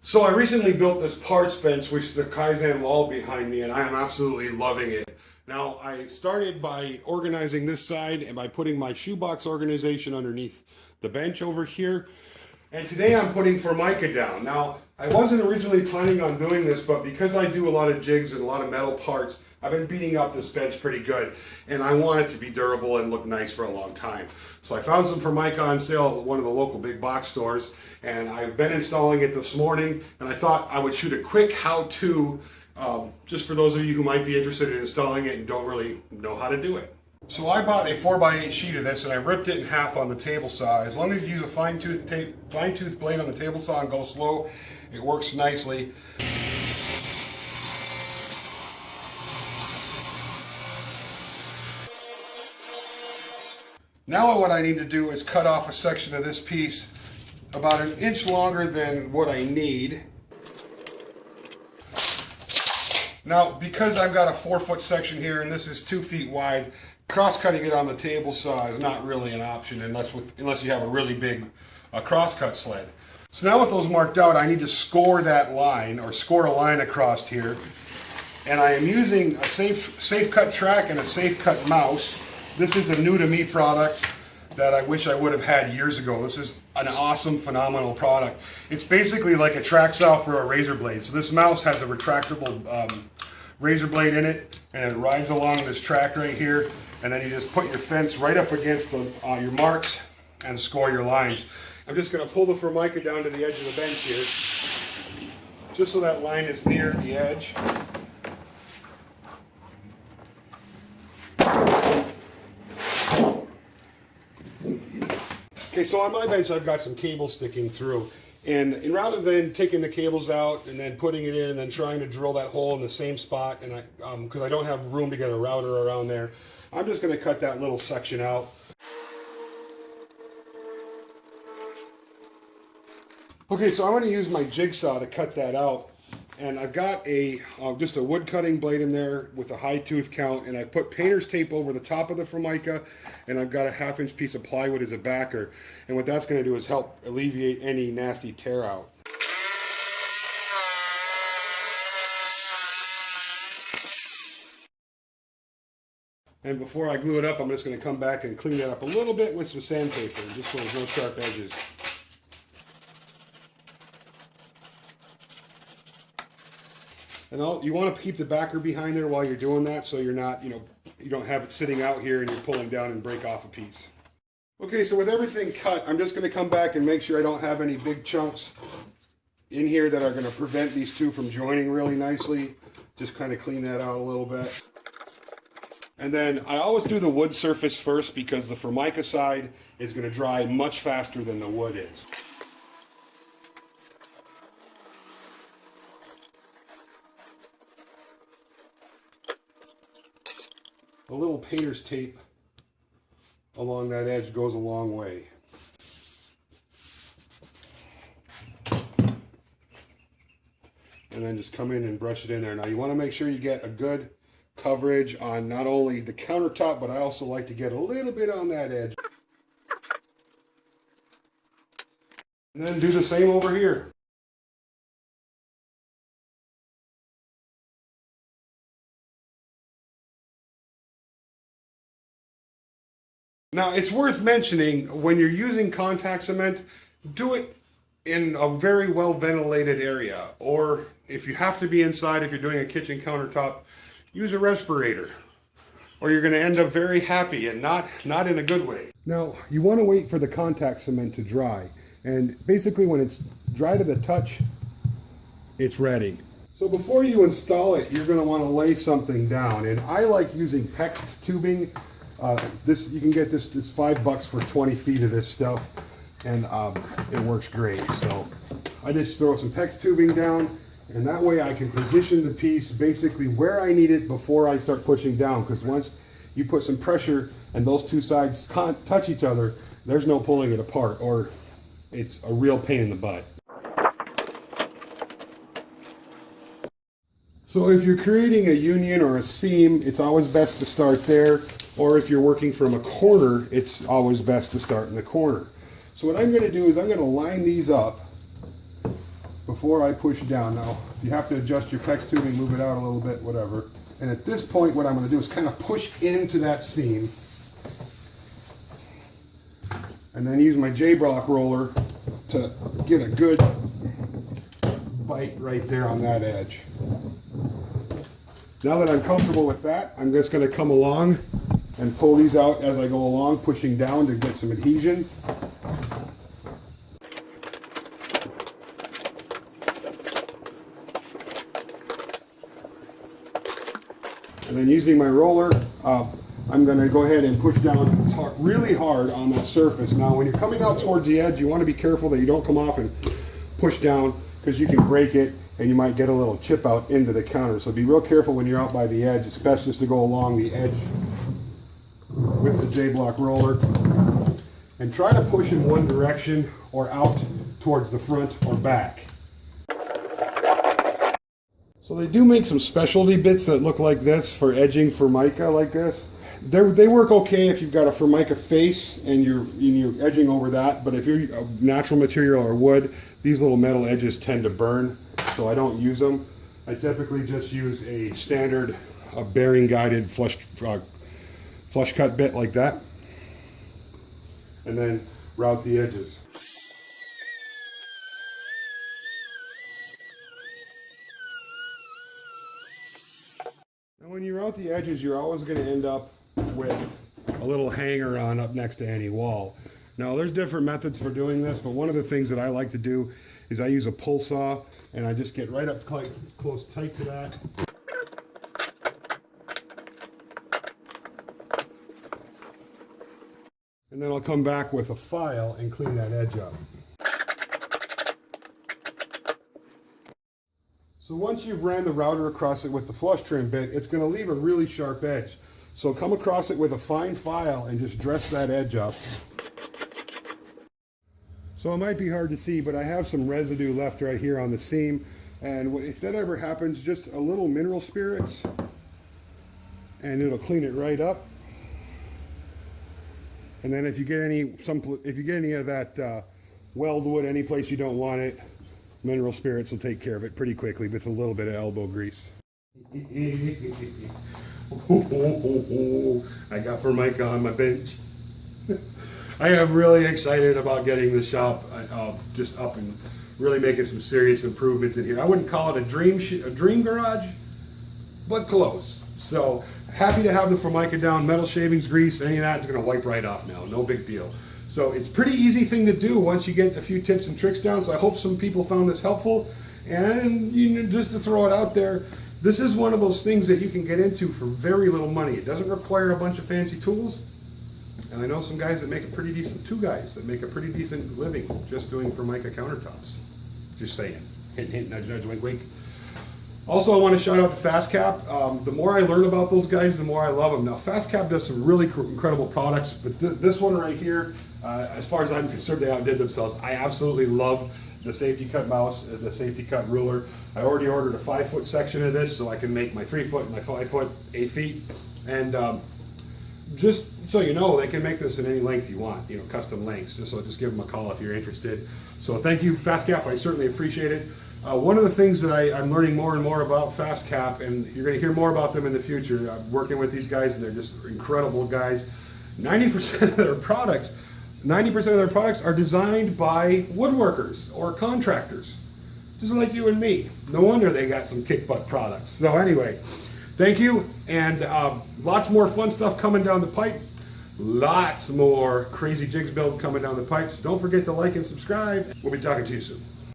So I recently built this parts bench, which is the Kaizen wall behind me, and I am absolutely loving it. Now, I started by organizing this side and by putting my shoebox organization underneath the bench over here. And today I'm putting formica down. Now, I wasn't originally planning on doing this, but because I do a lot of jigs and a lot of metal parts, I've been beating up this bench pretty good, and I want it to be durable and look nice for a long time. So I found some formica on sale at one of the local big box stores, and I've been installing it this morning, and I thought I would shoot a quick how-to just for those of you who might be interested in installing it and don't really know how to do it. So I bought a 4x8 sheet of this, and I ripped it in half on the table saw. As long as you use a fine-tooth blade on the table saw and go slow, it works nicely. Now what I need to do is cut off a section of this piece about an inch longer than what I need. Now, because I've got a 4-foot section here and this is 2 feet wide, cross-cutting it on the table saw is not really an option unless you have a really big cross-cut sled. So now with those marked out, I need to score that line, or score a line across here. And I am using a safe cut track and a safe cut mouse. This is a new to me product that I wish I would have had years ago. This is an awesome, phenomenal product. It's basically like a track saw for a razor blade. So this mouse has a retractable razor blade in it, and it rides along this track right here, and then you just put your fence right up against your marks and score your lines. I'm just going to pull the formica down to the edge of the bench here, just so that line is near the edge. Okay, so on my bench I've got some cables sticking through, and rather than taking the cables out and then putting it in and then trying to drill that hole in the same spot, and because I don't have room to get a router around there, I'm just going to cut that little section out. Okay, so I'm going to use my jigsaw to cut that out, and I've got just a wood cutting blade in there with a high tooth count, and I put painter's tape over the top of the formica, and I've got a 1/2-inch piece of plywood as a backer, and what that's going to do is help alleviate any nasty tear out. And before I glue it up, I'm just going to come back and clean that up a little bit with some sandpaper, just so there's no sharp edges. And you want to keep the backer behind there while you're doing that, so you're not, you don't have it sitting out here and you're pulling down and break off a piece. Okay, so with everything cut, I'm just going to come back and make sure I don't have any big chunks in here that are going to prevent these two from joining really nicely. Just kind of clean that out a little bit. And then I always do the wood surface first because the formica side is going to dry much faster than the wood is. A little painter's tape along that edge goes a long way. And then just come in and brush it in there. Now you want to make sure you get a good coverage on not only the countertop, but I also like to get a little bit on that edge. And then do the same over here. Now, it's worth mentioning, when you're using contact cement, do it in a very well ventilated area, or if you have to be inside, if you're doing a kitchen countertop, use a respirator, or you're going to end up very happy and not in a good way. Now, you want to wait for the contact cement to dry, and basically when it's dry to the touch, it's ready. So before you install it, you're going to want to lay something down, and I like using PEX tubing. You can get this, it's $5 for 20 feet of this stuff, and it works great. So I just throw some PEX tubing down, and that way I can position the piece basically where I need it before I start pushing down, because once you put some pressure and those two sides touch each other, there's no pulling it apart, or it's a real pain in the butt. So if you're creating a union or a seam, it's always best to start there. Or if you're working from a corner, it's always best to start in the corner. So what I'm going to do is I'm going to line these up before I push down. Now, you have to adjust your PEX tubing, move it out a little bit, whatever. And at this point, what I'm going to do is kind of push into that seam. And then use my J-block roller to get a good bite right there on that edge. Now that I'm comfortable with that, I'm just going to come along and pull these out as I go along, pushing down to get some adhesion. And then using my roller, I'm going to go ahead and push down really hard on that surface. Now when you're coming out towards the edge, you want to be careful that you don't come off and push down, because you can break it and you might get a little chip out into the counter. So be real careful when you're out by the edge. It's best just to go along the edge with the J-block roller and try to push in one direction or out towards the front or back. So they do make some specialty bits that look like this for edging formica like this. They work okay if you've got a formica face and you're edging over that, but if you're a natural material or wood, these little metal edges tend to burn, so I don't use them. I typically just use a standard bearing guided flush cut bit like that, and then route the edges. Now when you route the edges, you're always going to end up with a little hanger on up next to any wall. Now there's different methods for doing this, but one of the things that I like to do is I use a pull saw and I just get right up close tight to that. And then I'll come back with a file and clean that edge up. So once you've ran the router across it with the flush trim bit, it's going to leave a really sharp edge. So come across it with a fine file and just dress that edge up. So it might be hard to see, but I have some residue left right here on the seam. And if that ever happens, just a little mineral spirits and it'll clean it right up. And then if you get any of that weld wood any place you don't want it, mineral spirits will take care of it pretty quickly with a little bit of elbow grease. I got formica on my bench. I am really excited about getting the shop just up and really making some serious improvements in here. I wouldn't call it a dream garage, but close. So happy to have the formica down. Metal shavings, grease, any of that is going to wipe right off now. No big deal. So it's a pretty easy thing to do once you get a few tips and tricks down. So I hope some people found this helpful. And just to throw it out there, this is one of those things that you can get into for very little money. It doesn't require a bunch of fancy tools. And I know some guys that make a pretty decent, two guys that make a pretty decent living just doing formica countertops. Just saying. Hint, hint, nudge, nudge, wink, wink. Also, I want to shout out to FastCap. The more I learn about those guys, the more I love them. Now, FastCap does some really incredible products, but this one right here, as far as I'm concerned, they outdid themselves. I absolutely love the safety cut mouse, the safety cut ruler. I already ordered a 5-foot section of this so I can make my 3-foot, my 5-foot, 8 feet. And just so you know, they can make this in any length you want, custom lengths. So just give them a call if you're interested. So thank you, FastCap. I certainly appreciate it. One of the things that I'm learning more and more about FastCap, and you're going to hear more about them in the future. I'm working with these guys, and they're just incredible guys. 90% of their products are designed by woodworkers or contractors, just like you and me. No wonder they got some kick butt products. So anyway, thank you, and lots more fun stuff coming down the pipe. Lots more crazy jigs build coming down the pipe. So don't forget to like and subscribe. We'll be talking to you soon.